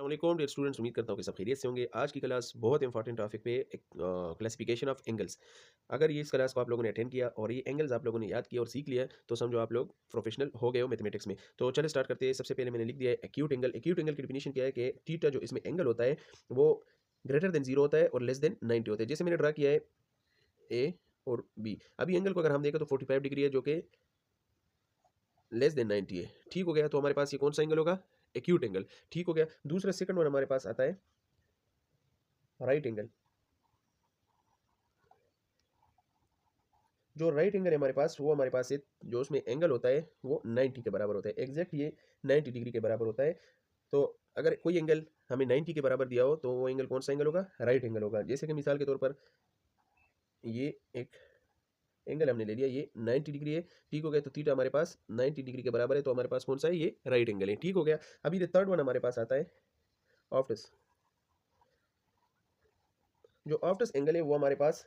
अस्सलाम dear students, उम्मीद करता हूँ कि सब खैरियत से होंगे। आज की क्लास बहुत इंपॉर्टेंट टॉपिक पे एक क्लासिफिकेशन ऑफ एंगल्स। अगर ये इस क्लास को आप लोगों ने अटेंड किया और ये एंगल्स आप लोगों ने याद किया और सीख लिया तो समझो आप लोग प्रोफेशनल हो गए हो मैथमेटिक्स में। तो चले स्टार्ट करते हैं। सबसे पहले मैंने लिख दिया है एक्यूट एंगल। एक्यूट एंगल की डिफिनीशन क्या है कि थीटा जो इसमें एंगल होता है वो ग्रेटर देन 0 होता है और लेस देन 90 होता है। जैसे मैंने ड्रा किया है ए और बी। अभी एंगल को अगर हम देखें तो 45 डिग्री है जो कि लेस देन 90 है। ठीक हो गया, तो हमारे पास ये कौन सा एंगल होगा? Acute angle. ठीक हो गया। दूसरा सेकंड वन हमारे पास आता है राइट एंगल। जो राइट एंगल है हमारे पास वो हमारे पास जो उसमें एंगल होता है वो 90 के बराबर होता है। एग्जैक्ट ये 90 डिग्री के बराबर होता है। तो अगर कोई एंगल हमें 90 के बराबर दिया हो तो वो एंगल कौन सा एंगल होगा? राइट एंगल होगा। जैसे कि मिसाल के तौर पर ये एक एंगल हमने ले लिया, ये 90 डिग्री है। ठीक हो गया, तो थीटा हमारे पास 90 डिग्री के बराबर है, तो हमारे पास कौन सा है? ये राइट एंगल है। ठीक हो गया। अभी ये थर्ड वन हमारे पास आता है ऑफ्टस। जो ऑफ्टस एंगल है वो हमारे पास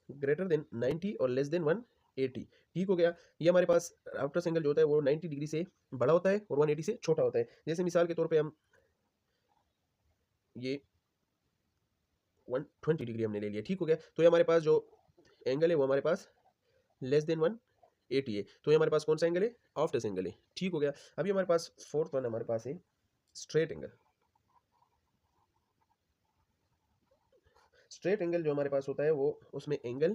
ग्रेटर देन 90 और लेस देन 180। ठीक हो गया। ये हमारे पास ऑफ्टस एंगल जो होता है वो 90 डिग्री से बड़ा होता है और 180 से छोटा होता है। जैसे मिसाल के तौर पे हम ये 120 डिग्री हमने ले लिया। ठीक हो गया, तो ये हमारे पास जो एंगल है वो हमारे पास लेस देन 180 है। तो ये हमारे पास कौन सा एंगल है? ऑफ्टस एंगल है। ठीक हो गया। अभी हमारे पास फोर्थ वन हमारे पास है स्ट्रेट एंगल। स्ट्रेट एंगल जो हमारे पास होता है वो उसमें एंगल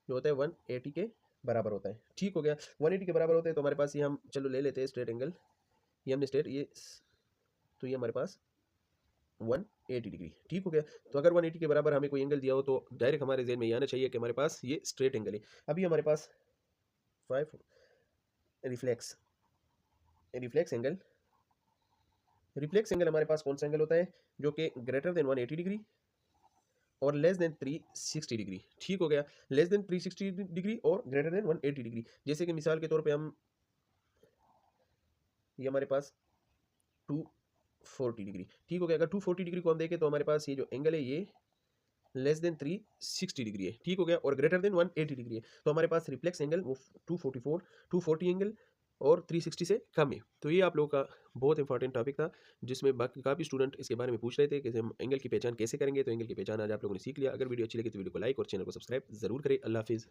जो होता है 180 के बराबर होता है। ठीक हो गया। 180 के बराबर होता है तो हमारे पास ये हम चलो ले लेते हैं स्ट्रेट एंगल। ये हमने स्ट्रेट ये तो ये हमारे पास 180 डिग्री। ठीक हो गया। तो अगर 180 के बराबर हमें कोई एंगल दिया हो तो डायरेक्ट हमारे ज़हन में ये आना चाहिए कि हमारे पास ये स्ट्रेट एंगल है। अभी हमारे पास 5 reflex reflex angle. Reflex angle हमारे पास कौन सा एंगल होता है? जो कि ग्रेटर देन 180 डिग्री और लेस देन 360 डिग्री। ठीक हो गया। लेस देन 360 डिग्री और ग्रेटर देन 180 डिग्री। जैसे कि मिसाल के तौर पे हम ये हमारे पास 240 डिग्री। ठीक हो गया। अगर 240 डिग्री को हम देखें तो हमारे पास ये जो एंगल है ये लेस देन 360 डिग्री है। ठीक हो गया। और ग्रेटर देन 180 डिग्री है। तो हमारे पास रिफ्लेक्स एंगल वो 240 एंगल और 360 से कम है। तो ये आप लोगों का बहुत इंपॉर्टेंट टॉपिक था जिसमें बाकी काफ़ी स्टूडेंट इसके बारे में पूछ रहे थे कि हम एंगल की पहचान कैसे करेंगे। तो एंगल की पहचान आज आप लोगों ने सीख लिया। अगर वीडियो अच्छी लगी तो वीडियो को लाइक और चैनल को सब्सक्राइब जरूर करें। अल्लाह हाफिज़।